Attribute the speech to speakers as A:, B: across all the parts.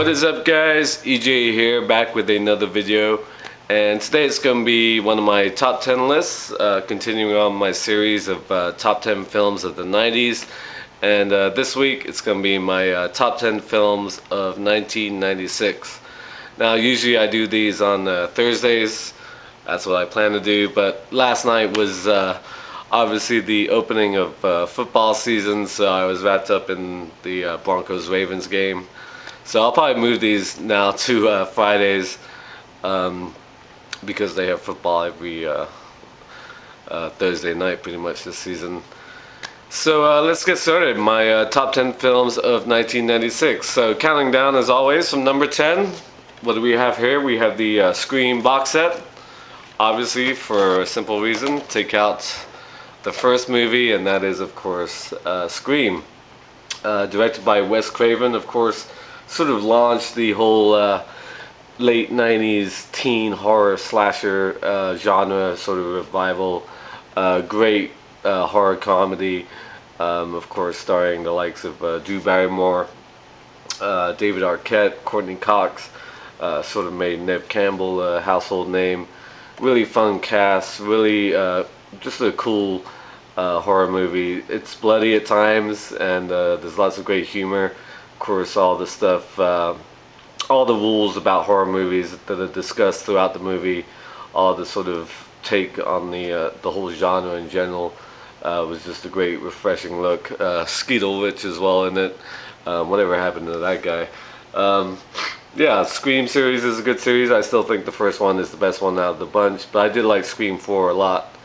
A: What is up, guys? EJ here, back with another video, and today it's going to be one of my top 10 lists, continuing on my series of top 10 films of the 90s, and this week it's going to be my top 10 films of 1996. Now usually I do these on Thursdays, that's what I plan to do, but last night was obviously the opening of football season, so I was wrapped up in the Broncos-Ravens game. So I'll probably move these now to Fridays because they have football every Thursday night pretty much this season. So let's get started. My top 10 films of 1996. So counting down as always from number 10. What do we have here? We have the Scream box set. Obviously, for a simple reason, take out the first movie, and that is of course Scream. Directed by Wes Craven, of course. Sort of launched the whole late 90s teen horror slasher genre sort of revival. Great horror comedy, of course starring the likes of Drew Barrymore, David Arquette, Courtney Cox, sort of made Neve Campbell a household name. Really fun cast, really just a cool horror movie. It's bloody at times, and there's lots of great humor. Of course, all the stuff, all the rules about horror movies that are discussed throughout the movie, all the sort of take on the whole genre in general, was just a great, refreshing look. Skeet Ulrich as well in it. Whatever happened to that guy? Yeah, Scream series is a good series. I still think the first one is the best one out of the bunch, but I did like Scream 4 a lot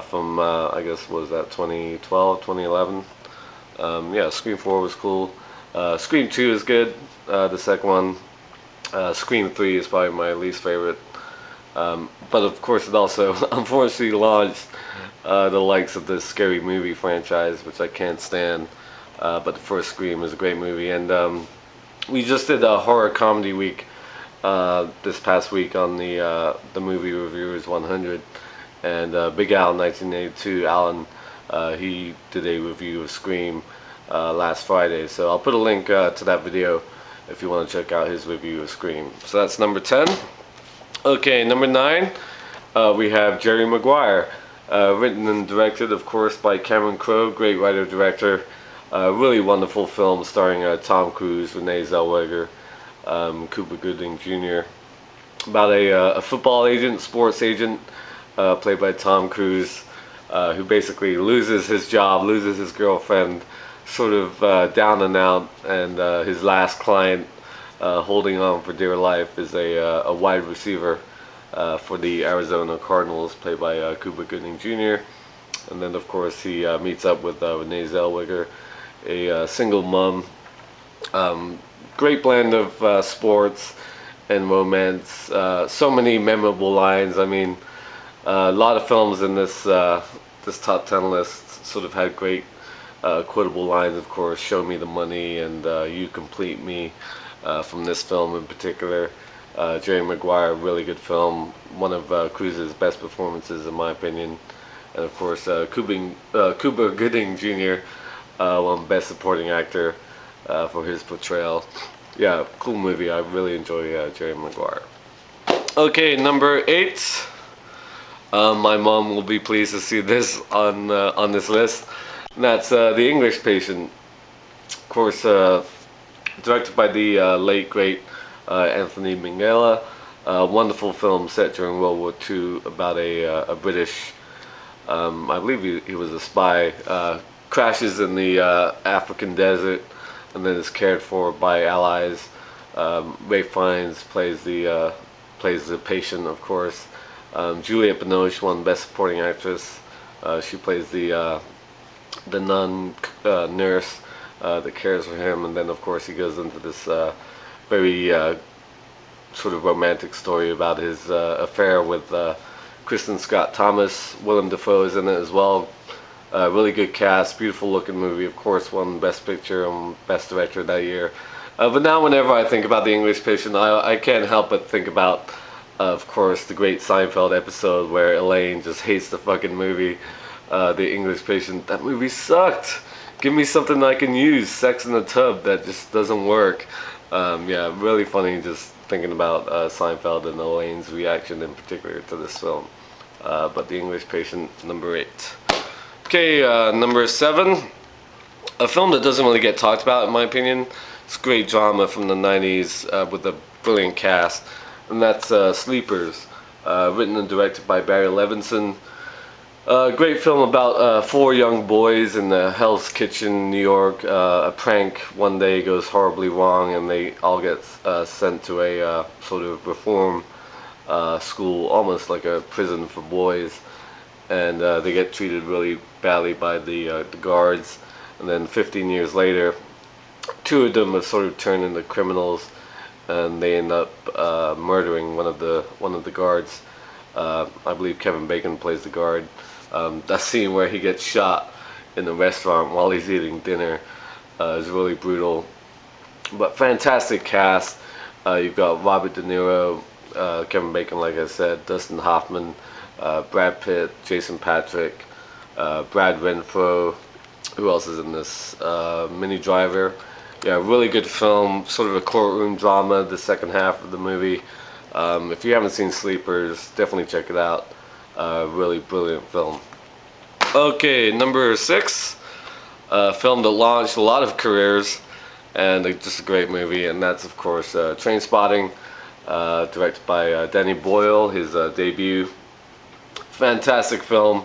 A: from, I guess, what was that, 2012, 2011? Yeah, Scream 4 was cool. Scream 2 is good, the second one. Scream 3 is probably my least favorite. But of course it also unfortunately launched the likes of the Scary Movie franchise, which I can't stand. But the first Scream is a great movie. And we just did a horror comedy week this past week on the Movie Reviewers 100. And Big Al 1982, Alan, he did a review of Scream last Friday, so I'll put a link to that video if you want to check out his review of Scream. So that's number 10. Okay, number 9, we have Jerry Maguire, written and directed, of course, by Cameron Crowe, great writer-director. Really wonderful film starring Tom Cruise, Renee Zellweger, Cuba Gooding Jr. About a football agent, sports agent, played by Tom Cruise, who basically loses his job, loses his girlfriend, sort of down and out, and his last client holding on for dear life is a wide receiver for the Arizona Cardinals, played by Cuba Gooding Jr. And then of course he meets up with Renee Zellweger, a single mom. Great blend of sports and romance. So many memorable lines. I mean, a lot of films in this this top 10 list sort of had great quotable lines, of course. Show me the money and you complete me, from this film in particular. Jerry Maguire, really good film. One of Cruise's best performances in my opinion. And of course Cuba Gooding Jr. Won Best Supporting Actor for his portrayal. Yeah, cool movie. I really enjoy Jerry Maguire. Okay, number 8. My mom will be pleased to see this on this list. And that's The English Patient. Of course, directed by the late, great Anthony Minghella. Wonderful film set during World War II about a British, I believe he was a spy, crashes in the African desert and then is cared for by allies. Ray Fiennes plays the patient, of course. Juliette Binoche won Best Supporting Actress. She plays the nun nurse that cares for him, and then of course he goes into this very sort of romantic story about his affair with Kristen Scott Thomas. Willem Dafoe is in it as well. Really good cast, beautiful looking movie. Of course won Best Picture and Best Director that year. But now whenever I think about The English Patient, I can't help but think about, of course, the great Seinfeld episode where Elaine just hates the fucking movie. The English Patient. That movie sucked. Give me something I can use. Sex in the Tub. That just doesn't work. Yeah, really funny just thinking about Seinfeld and Elaine's reaction in particular to this film. But The English Patient, number 8. Okay, number 7. A film that doesn't really get talked about, in my opinion. It's a great drama from the 90s with a brilliant cast, and that's Sleepers, written and directed by Barry Levinson. A great film about four young boys in the Hell's Kitchen, New York. A prank one day goes horribly wrong, and they all get sent to a sort of reform school, almost like a prison for boys. And they get treated really badly by the guards. And then 15 years later, two of them have sort of turned into criminals, and they end up murdering one of the guards. I believe Kevin Bacon plays the guard. That scene where he gets shot in the restaurant while he's eating dinner is really brutal. But fantastic cast. You've got Robert De Niro, Kevin Bacon, like I said, Dustin Hoffman, Brad Pitt, Jason Patric, Brad Renfro. Who else is in this? Minnie Driver. Yeah, really good film. Sort of a courtroom drama. The second half of the movie. If you haven't seen Sleepers, definitely check it out. Really brilliant film. Okay, number 6. A film that launched a lot of careers, and just a great movie, and that's of course Trainspotting, directed by Danny Boyle, his debut. Fantastic film,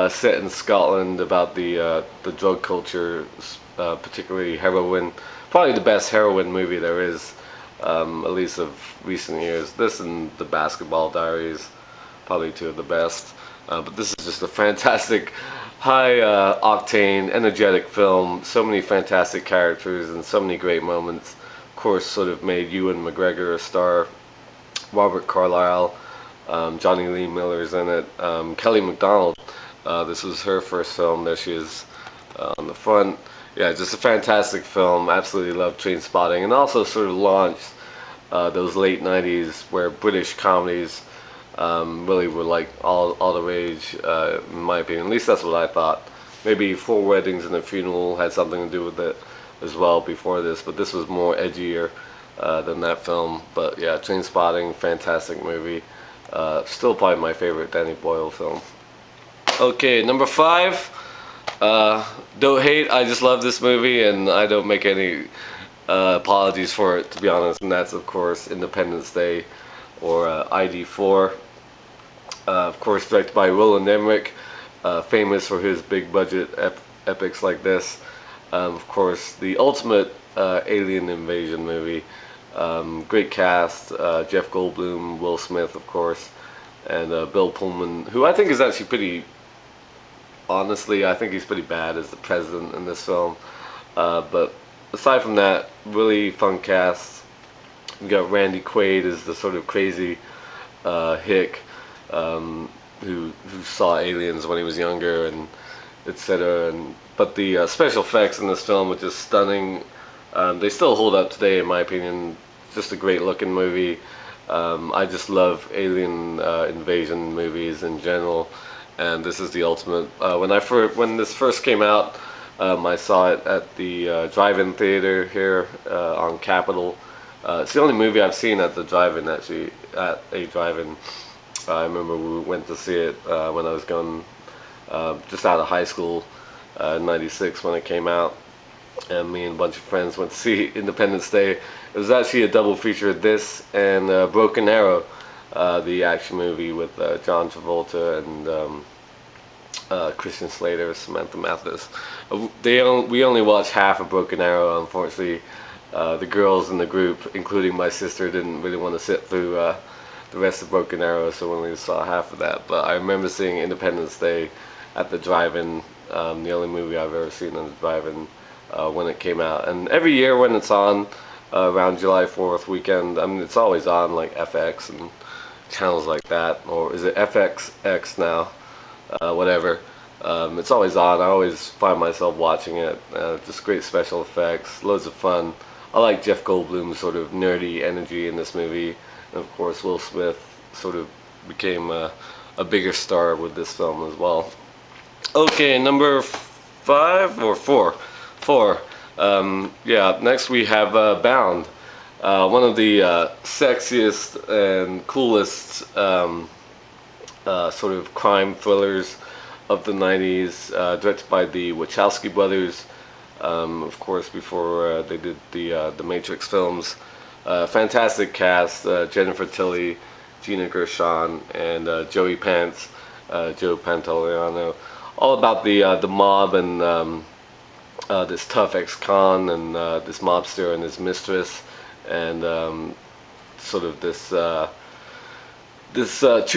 A: set in Scotland about the drug culture, particularly heroin. Probably the best heroin movie there is, at least of recent years. This and The Basketball Diaries, probably two of the best. But this is just a fantastic, high octane, energetic film. So many fantastic characters and so many great moments. Of course, sort of made Ewan McGregor a star. Robert Carlyle, Johnny Lee Miller's in it. Kelly MacDonald. This was her first film. There she is on the front. Yeah, just a fantastic film. Absolutely love Trainspotting, and also sort of launched those late '90s where British comedies really were like all the rage, in my opinion. At least that's what I thought. Maybe Four Weddings and a Funeral had something to do with it as well before this, but this was more edgier than that film. But yeah, Trainspotting, fantastic movie. Still probably my favorite Danny Boyle film. Okay, number 5. Don't hate, I just love this movie, and I don't make any apologies for it, to be honest. And that's, of course, Independence Day, or ID4. Of course, directed by Roland Emmerich, famous for his big budget epics like this. Of course, the ultimate alien invasion movie. Great cast, Jeff Goldblum, Will Smith, of course, and Bill Pullman, who I think is actually pretty, honestly, I think he's pretty bad as the president in this film. But aside from that, really fun cast. You got Randy Quaid as the sort of crazy hick who saw aliens when he was younger, and etc. And but the special effects in this film are just stunning. They still hold up today, in my opinion. Just a great looking movie. I just love alien invasion movies in general, and this is the ultimate. When this first came out, I saw it at the drive-in theater here on Capitol. It's the only movie I've seen at the drive-in, actually, at a drive-in. I remember we went to see it when I was going just out of high school, in '96 when it came out. And me and a bunch of friends went to see Independence Day. It was actually a double feature of this and Broken Arrow, the action movie with John Travolta and Christian Slater, Samantha Mathis. We only watched half of Broken Arrow, unfortunately. The girls in the group, including my sister, didn't really want to sit through the rest of Broken Arrow, so we only saw half of that. But I remember seeing Independence Day at the drive-in, the only movie I've ever seen on the drive-in when it came out. And every year when it's on around July 4th weekend, I mean, it's always on like FX and channels like that, or is it FXX now? Whatever. It's always on. I always find myself watching it. Just great special effects, loads of fun. I like Jeff Goldblum's sort of nerdy energy in this movie. And of course, Will Smith sort of became a bigger star with this film as well. Okay, number 5 or 4. 4. Yeah, next we have Bound. One of the sexiest and coolest sort of crime thrillers of the 90s, directed by the Wachowski brothers, of course, before they did the Matrix films. Fantastic cast: Jennifer Tilly, Gina Gershon, and Joey Pants, Joe Pantoliano. All about the mob and this tough ex-con and this mobster and his mistress, and sort of this $2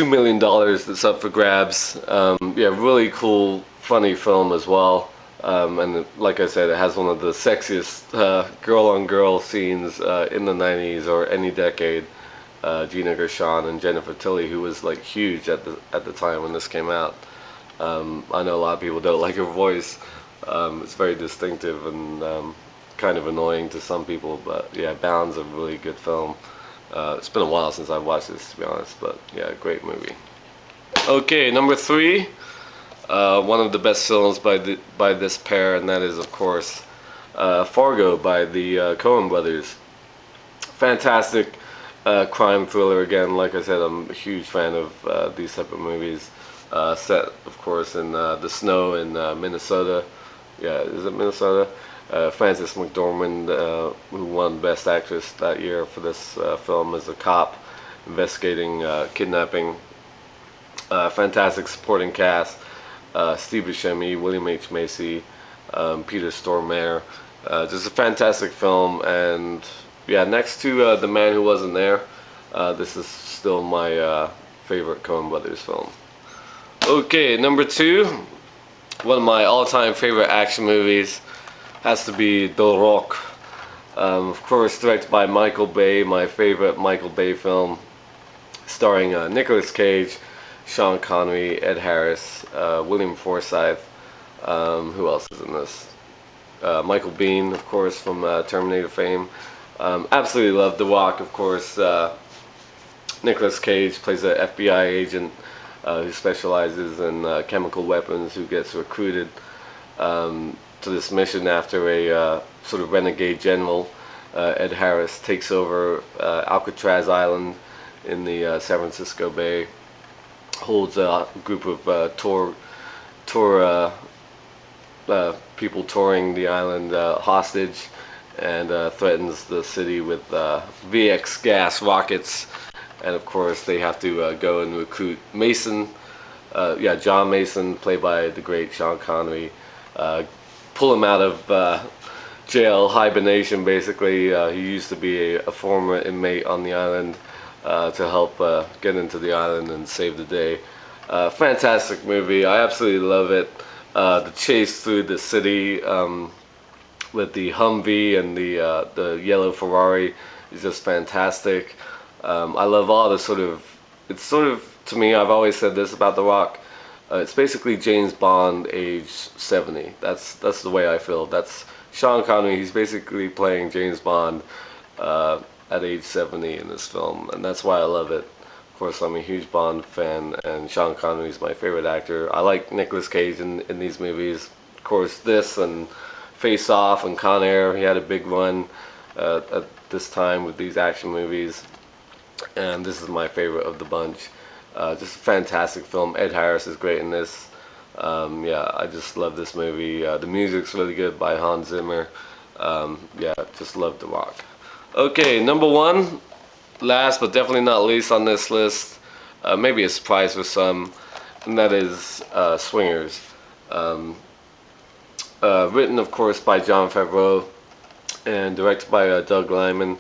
A: million that's up for grabs. Yeah, really cool, funny film as well. And like I said, it has one of the sexiest girl-on-girl scenes in the 90s or any decade. Gina Gershon and Jennifer Tilly, who was like huge at the time when this came out. I know a lot of people don't like her voice. It's very distinctive and kind of annoying to some people, but yeah, Bound's a really good film. It's been a while since I've watched this, to be honest, but yeah, great movie. Okay, number three, one of the best films by this pair, and that is, of course, Fargo by the Coen brothers. Fantastic crime thriller again. Like I said, I'm a huge fan of these type of movies. Set, of course, in the snow in Minnesota. Yeah, is it Minnesota? Frances McDormand, who won Best Actress that year for this film, as a cop investigating kidnapping. Fantastic supporting cast: Steve Buscemi, William H. Macy, Peter Stormare. Just a fantastic film, and yeah, next to The Man Who Wasn't There, this is still my favorite Coen Brothers film. Okay, number two, one of my all-time favorite action movies has to be The Rock. Of course, directed by Michael Bay, my favorite Michael Bay film, starring Nicolas Cage, Sean Connery, Ed Harris, William Forsythe. Who else is in this? Michael Biehn, of course, from Terminator fame. Absolutely love The Rock, of course. Nicolas Cage plays an FBI agent who specializes in chemical weapons, who gets recruited to this mission after a sort of renegade general, Ed Harris, takes over Alcatraz Island in the San Francisco Bay, holds a group of people touring the island hostage, and threatens the city with VX gas rockets. And of course, they have to go and recruit Mason, John Mason, played by the great Sean Connery, pull him out of jail hibernation. Basically, he used to be a former inmate on the island, to help get into the island and save the day. Fantastic movie. I absolutely love it. The chase through the city with the Humvee and the yellow Ferrari is just fantastic. I love all the it's sort of, to me, I've always said this about The Rock, it's basically James Bond age 70. That's the way I feel. That's Sean Connery. He's basically playing James Bond at age 70 in this film, and that's why I love it. Of course, I'm a huge Bond fan, and Sean Connery is my favorite actor. I like Nicolas Cage in these movies. Of course, this and Face Off and Con Air, he had a big run at this time with these action movies, and this is my favorite of the bunch. Just a fantastic film. Ed Harris is great in this. Yeah, I just love this movie. The music's really good by Hans Zimmer. Yeah, just love The Rock. Okay, number one, last but definitely not least on this list, maybe a surprise for some, and that is Swingers. Written, of course, by Jon Favreau and directed by Doug Liman.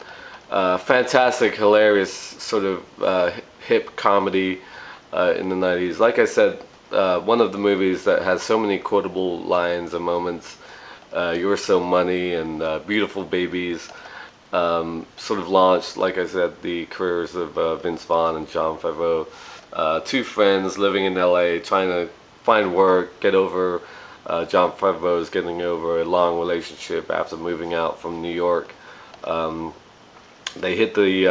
A: Fantastic, hilarious, sort of hip comedy in the 90s. Like I said, one of the movies that has so many quotable lines and moments. You're So Money and Beautiful Babies. Sort of launched, like I said, the careers of Vince Vaughn and Jon Favreau. Two friends living in LA, trying to find work, get over. Jon Favreau is getting over a long relationship after moving out from New York. They hit the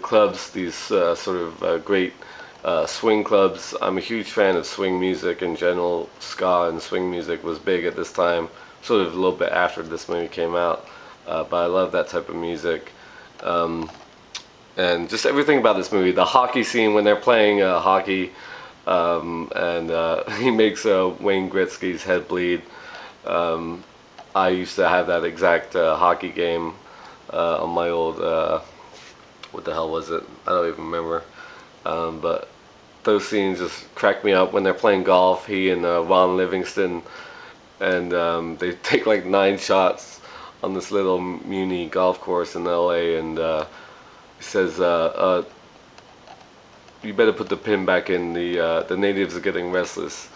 A: clubs, these sort of great swing clubs. I'm a huge fan of swing music in general. Ska and swing music was big at this time, sort of a little bit after this movie came out. but I love that type of music. Um, and just everything about this movie. The hockey scene when they're playing hockey, and he makes Wayne Gretzky's head bleed. Um, I used to have that exact hockey game on my old, what the hell was it? I don't even remember. But those scenes just crack me up when they're playing golf. He and Ron Livingston, and they take like 9 shots on this little muni golf course in LA, and he says, "You better put the pin back in. The natives are getting restless."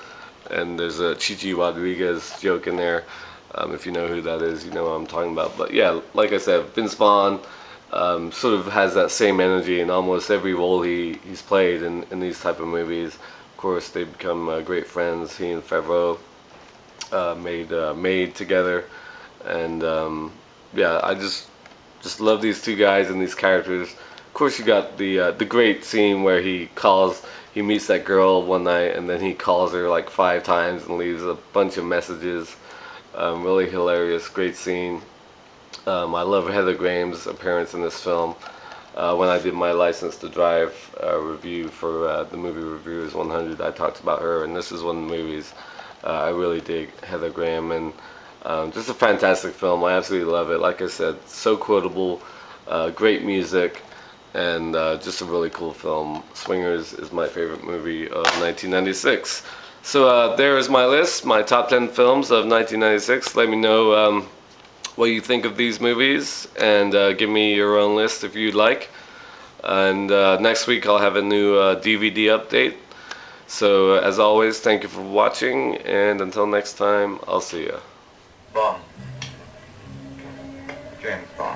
A: And there's a Chichi Rodriguez joke in there. If you know who that is, you know what I'm talking about. But yeah, like I said, Vince Vaughn sort of has that same energy in almost every role he's played in these type of movies. Of course, they become great friends. He and Favreau made together, and yeah, I just love these two guys and these characters. Of course, you got the great scene where he meets that girl one night, and then he calls her like 5 times and leaves a bunch of messages. Really hilarious, great scene. I love Heather Graham's appearance in this film. When I did my License to Drive review for the movie Reviewers 100, I talked about her, and this is one of the movies I really dig Heather Graham, and just a fantastic film. I absolutely love it. Like I said, so quotable, great music, and just a really cool film. Swingers is my favorite movie of 1996. So there is my list, my top 10 films of 1996. Let me know what you think of these movies, and give me your own list if you'd like. And next week I'll have a new DVD update. So as always, thank you for watching, and until next time, I'll see ya.
B: Bond. James Bond.